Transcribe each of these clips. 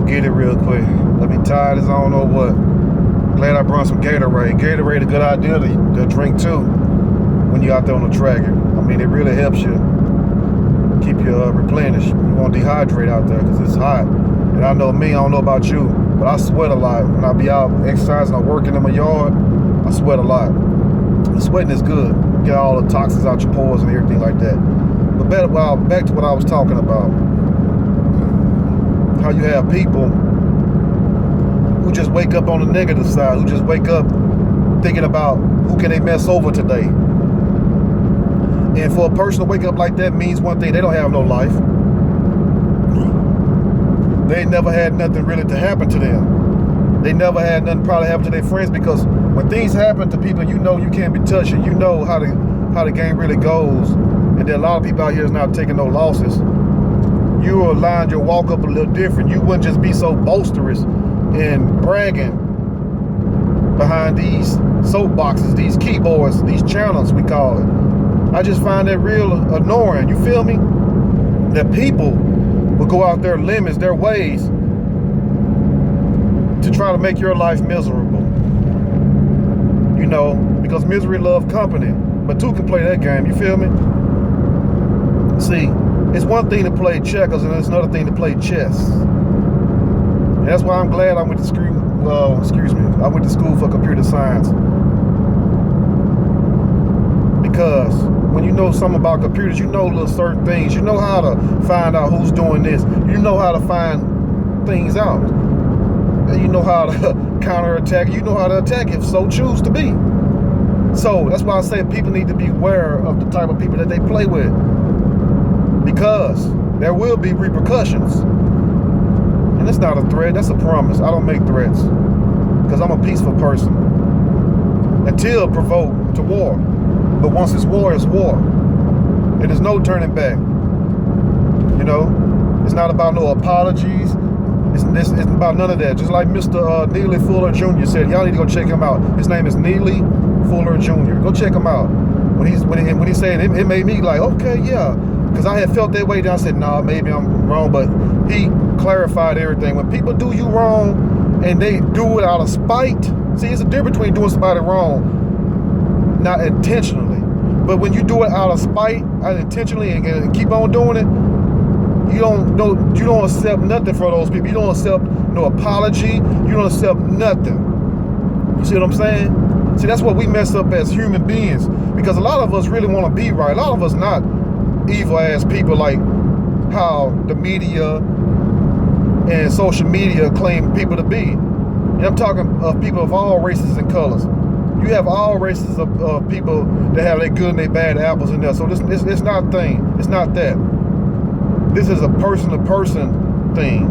get it real quick. Let me tie this, I don't know what. Glad I brought some Gatorade. Gatorade, a good idea to drink too when you're out there on the track. I mean, it really helps you keep you replenished. You won't dehydrate out there because it's hot. And I know me, I don't know about you, but I sweat a lot. When I be out exercising or working in my yard, I sweat a lot. And sweating is good. Get all the toxins out your pores and everything like that. But back to what I was talking about. How you have people who just wake up on the negative side, who just wake up thinking about who can they mess over today. And for a person to wake up like that means one thing: they don't have no life. They ain't never had nothing really to happen to them. They never had nothing probably happen to their friends, because when things happen to people, you know you can't be touched, and you know how the game really goes. And there are a lot of people out here that's not taking no losses. You will line your walk up a little different. You wouldn't just be so boisterous and bragging behind these soapboxes, these keyboards, these channels we call it. I just find that real annoying. You feel me? That people will go out their limits, their ways, to try to make your life miserable. You know, because misery loves company. But two can play that game, you feel me? See, it's one thing to play checkers and it's another thing to play chess. And that's why I'm glad I went to I went to school for computer science. Because when you know something about computers, you know little certain things. You know how to find out who's doing this. You know how to find things out. And you know how to counterattack. You know how to attack if so choose to be. So that's why I say people need to be aware of the type of people that they play with. Because there will be repercussions. And it's not a threat, that's a promise. I don't make threats. Because I'm a peaceful person. Until provoked to war. But once it's war, it's war. It is no turning back. You know? It's not about no apologies. It's about none of that. Just like Mr. Neely Fuller Jr. said, y'all need to go check him out. His name is Neely Fuller Jr. Go check him out. When he said it made me like, okay, yeah. Because I had felt that way. Then I said, nah, maybe I'm wrong. But he clarified everything. When people do you wrong and they do it out of spite, see, it's a difference between doing somebody wrong, not intentionally. But when you do it out of spite, unintentionally, and keep on doing it, you don't accept nothing for those people. You don't accept no apology. You don't accept nothing. You see what I'm saying? See, that's what we mess up as human beings. Because a lot of us really want to be right. A lot of us not evil ass people like how the media and social media claim people to be. And I'm talking of people of all races and colors. You have all races of people that have their good and their bad apples in there. So it's not a thing. It's not that. This is a person-to-person thing.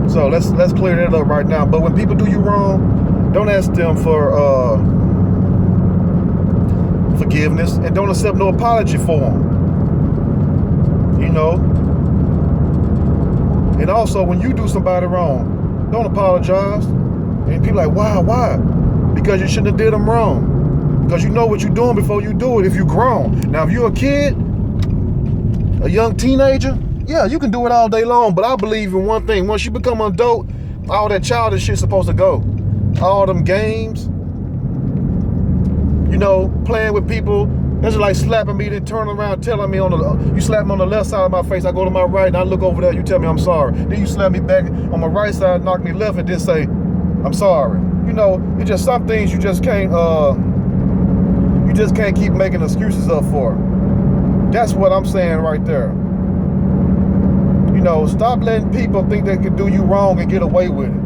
So let's clear that up right now. But when people do you wrong, don't ask them for forgiveness, and don't accept no apology for them. You know? And also, when you do somebody wrong, don't apologize. And people like, why? Because you shouldn't have did them wrong. Because you know what you're doing before you do it if you're grown. Now, if you're a kid, a young teenager, yeah, you can do it all day long. But I believe in one thing. Once you become an adult, all that childish shit's supposed to go. All them games, you know, playing with people. That's just like slapping me, then turning around telling me you slap me on the left side of my face, I go to my right, and I look over there, you tell me I'm sorry. Then you slap me back on my right side, knock me left, and then say, I'm sorry. You know, it's just some things you just can't keep making excuses up for. That's what I'm saying right there. You know, stop letting people think they can do you wrong and get away with it.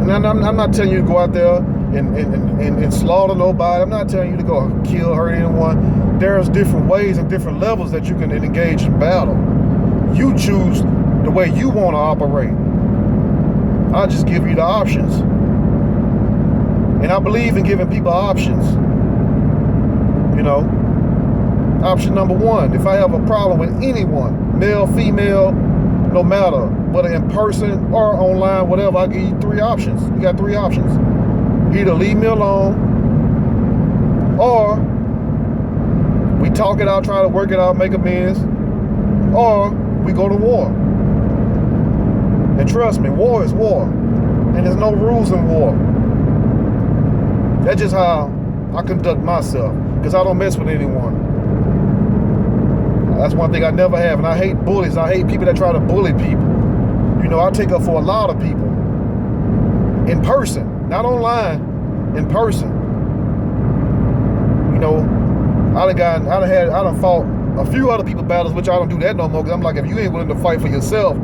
And I'm not telling you to go out there and slaughter nobody. I'm not telling you to go kill, hurt anyone. There's different ways and different levels that you can engage in battle. You choose the way you want to operate. I just give you the options. And I believe in giving people options. You know, option number one, if I have a problem with anyone, male, female, no matter whether in person or online, whatever, I give you three options. You got three options. Either leave me alone, or we talk it out, try to work it out, make amends, or we go to war. And trust me, war is war. And there's no rules in war. That's just how I conduct myself, because I don't mess with anyone. That's one thing I never have. And I hate bullies. I hate people that try to bully people. You know, I take up for a lot of people. In person, not online, in person. You know, I done fought a few other people's battles, which I don't do that no more, because I'm like, if you ain't willing to fight for yourself,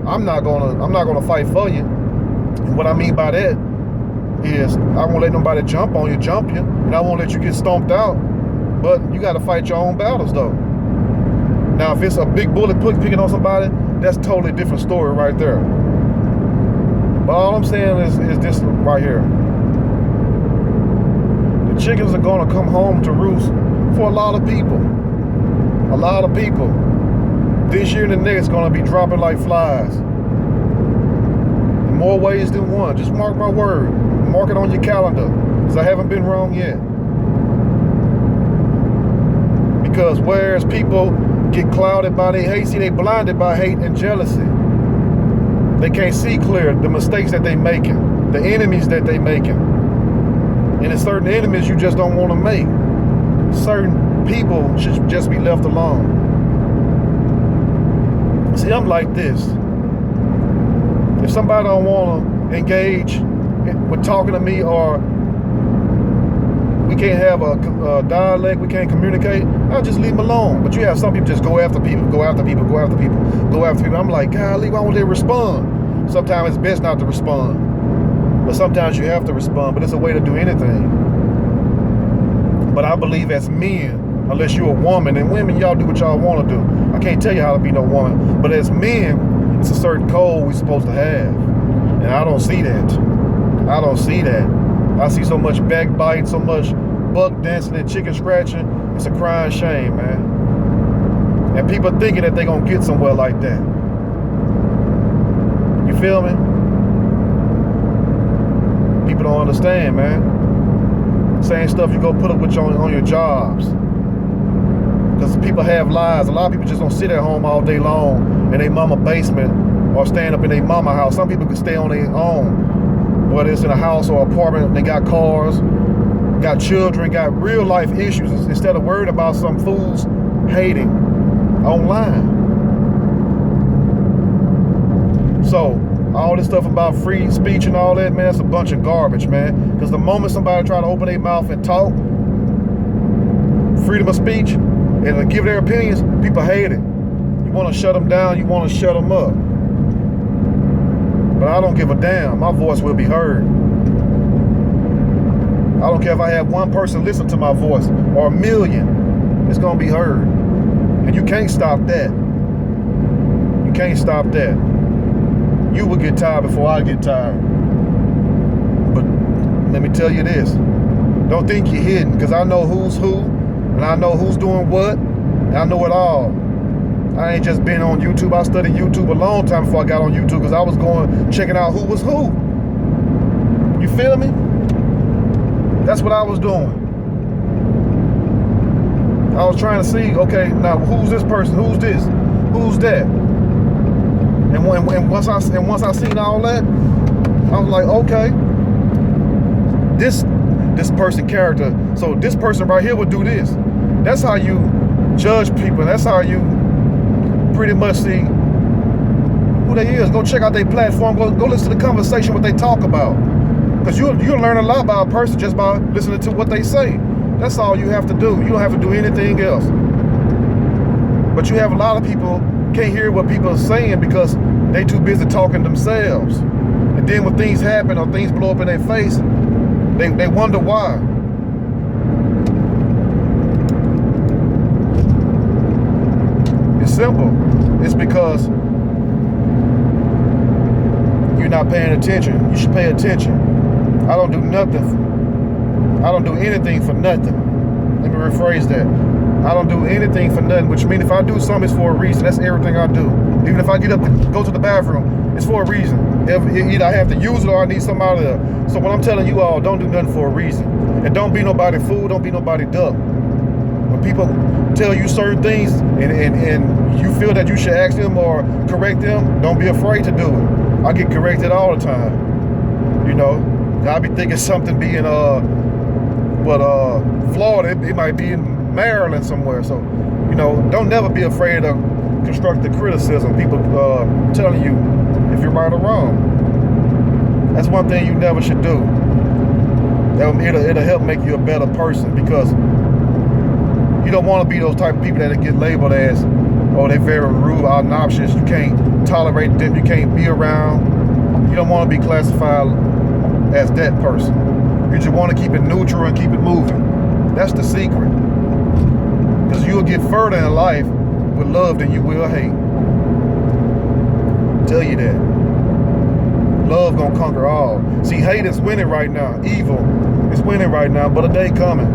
I'm not gonna fight for you. And what I mean by that is I won't let nobody jump you, and I won't let you get stomped out. But you gotta fight your own battles though. Now, if it's a big bullet picking on somebody, that's a totally different story right there. But all I'm saying is this right here. The chickens are gonna come home to roost for a lot of people. A lot of people. This year and the next gonna be dropping like flies. In more ways than one. Just mark my word. Mark it on your calendar, because I haven't been wrong yet. Because whereas people get clouded by their hate, see, they blinded by hate and jealousy. They can't see clear the mistakes that they making, the enemies that they making. And there's certain enemies you just don't want to make. Certain people should just be left alone. See, I'm like this. If somebody don't want to engage with talking to me, or we can't have a dialect, we can't communicate, I'll just leave them alone. But you have some people just go after people. I'm like, golly, why won't they respond? Sometimes it's best not to respond. But sometimes you have to respond, but it's a way to do anything. But I believe as men, unless you're a woman, and women, y'all do what y'all want to do. I can't tell you how to be no woman. But as men, it's a certain code we're supposed to have. And I don't see that. I see so much backbiting, so much buck dancing and chicken scratching. It's a crying shame, man. And people thinking that they're going to get somewhere like that. You feel me? People don't understand, man. Same stuff you go put up with on your jobs. Because people have lives. A lot of people just don't sit at home all day long in their mama basement or stand up in their mama house. Some people can stay on their own, whether it's in a house or apartment. They got cars, got children, got real life issues, instead of worried about some fools hating online. So all this stuff about free speech and all that, man, it's a bunch of garbage, man. Because the moment somebody try to open their mouth and talk, freedom of speech, and give their opinions, people hate it. You want to shut them down, you want to shut them up. But I don't give a damn. My voice will be heard. I don't care if I have one person listen to my voice or a million. It's going to be heard. And you can't stop that. You can't stop that. You will get tired before I get tired. But let me tell you this. Don't think you're hidden, because I know who's who, and I know who's doing what, and I know it all. I ain't just been on YouTube. I studied YouTube a long time before I got on YouTube, because I was checking out who was who. You feel me? That's what I was doing. I was trying to see, okay, now who's this person? Who's this? Who's that? And once I seen all that, I was like, okay, this person character. So this person right here would do this. That's how you judge people. That's how you pretty much see who they is. Go check out their platform. Go listen to the conversation, what they talk about. Because you'll learn a lot about a person just by listening to what they say. That's all you have to do. You don't have to do anything else. But you have a lot of people can't hear what people are saying because they too busy talking themselves. And then when things happen or things blow up in their face, they wonder why. It's simple. It's because you're not paying attention. You should pay attention. I don't do nothing. I don't do anything for nothing. Let me rephrase that. I don't do anything for nothing, which means if I do something, it's for a reason. That's everything I do. Even if I get up to go to the bathroom, it's for a reason. Either I have to use it or I need something out of there. So what I'm telling you all, don't do nothing for a reason. And don't be nobody fool, don't be nobody duck. When people tell you certain things and you feel that you should ask them or correct them, don't be afraid to do it. I get corrected all the time. You know, I be thinking something being Florida, it might be in Maryland somewhere. So, you know, don't never be afraid of constructive criticism. People telling you if you're right or wrong. That's one thing you never should do. It'll help make you a better person, because you don't want to be those type of people that get labeled as, oh, they're very rude, obnoxious, you can't tolerate them, you can't be around. You don't want to be classified as that person. You just want to keep it neutral and keep it moving. That's the secret. Because you'll get further in life with love than you will hate. Tell you that. Love gonna conquer all. See, hate is winning right now. Evil is winning right now, but a day coming.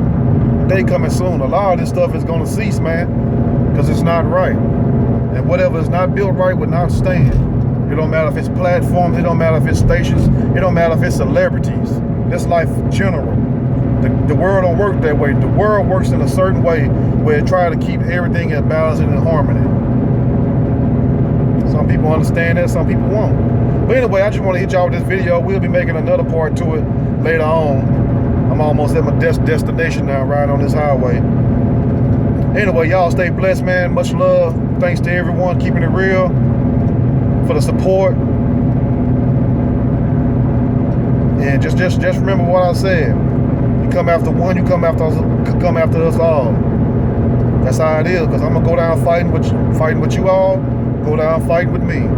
A day coming soon. A lot of this stuff is gonna cease, man, because it's not right. And whatever is not built right will not stand. It don't matter if it's platforms, it don't matter if it's stations, it don't matter if it's celebrities. This life in general. The world don't work that way. The world works in a certain way where it tries to keep everything in balance and in harmony. Some people understand that, some people won't. But anyway, I just want to hit y'all with this video. We'll be making another part to it later on. I'm almost at my destination now, riding on this highway. Anyway, y'all stay blessed, man. Much love. Thanks to everyone keeping it real, for the support. And just remember what I said. You come after one, you come after us all. That's how it is. Because I'm gonna go down fighting with you all. Go down fighting with me.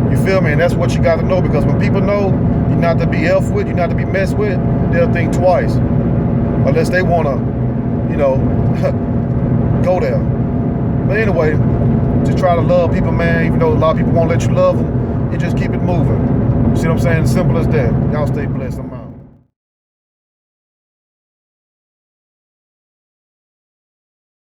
You feel me? And that's what you got to know, because when people know you're not to be effed with, you're not to be messed with, they'll think twice. Unless they want to, you know, go there. But anyway, just try to love people, man. Even though a lot of people won't let you love them, you just keep it moving. You see what I'm saying? Simple as that. Y'all stay blessed. I'm out.